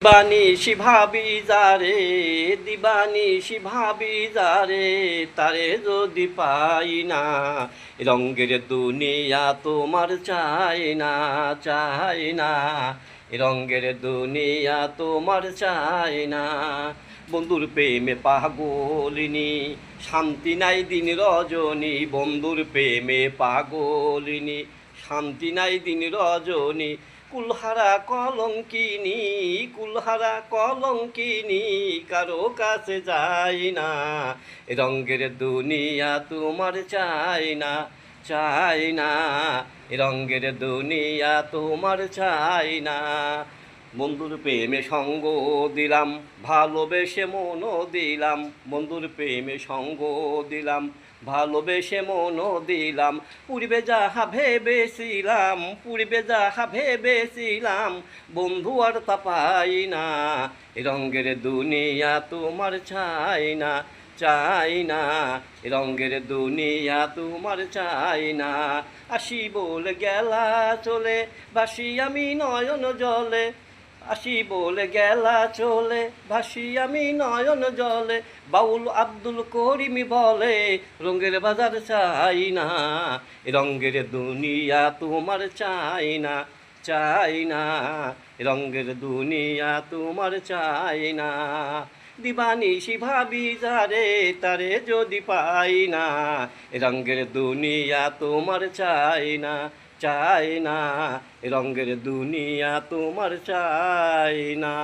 দিবানিশি ভাবি যারে, দিবানিশি ভাবি যারে, তারে যদি পাই না, রঙ্গের দুনিয়া তোমার চাই না, চাই না, রঙ্গের দুনিয়া তোমার চাই না। বন্ধুর প্রেমে পাগলিনী, শান্তি নাই দিন রজনী, বন্ধুর প্রেমে পাগলিনী, শান্তি নাই দিন রজনী। কুলহারা কলঙ্কিনী, কুলহারা কলঙ্কিনী, কারো কাছে যাই না, রঙ্গের দুনিয়া তোমার চাই না, চাই না, রঙ্গের দুনিয়া তোমার চাই না। বন্ধুর প্রেমে সঙ্গ দিলাম, ভালোবেসে মনও দিলাম, বন্ধুর প্রেমে সঙ্গ দিলাম, ভালোবেসে মনও দিলাম। পূর্বে যাহা ভেবেছিলাম, পূর্বে যাহা ভেবেছিলাম, বন্ধু আর তা পাই না, রঙ্গের দুনিয়া তোমার চাই না, চাই না, রঙ্গের দুনিয়া তোমার চাই না। আসি বলে গেলা চলে, ভাসি আমি নয়ন জলে, আসি বলে গেলা চলে, ভাসি আমি নয়ন জলে। বাউল আব্দুল করিম বলে, রঙ্গের বাজার চাই না, রঙ্গের দুনিয়া তোমার চাই না, চাই না, রঙ্গের দুনিয়া তোমার চাই না। দিবানিশি ভাবি যারে, তারে যদি পাই না, রঙ্গের দুনিয়া তোমার চাই না, চাই না, রঙ্গের দুনিয়া তোমার চাই না।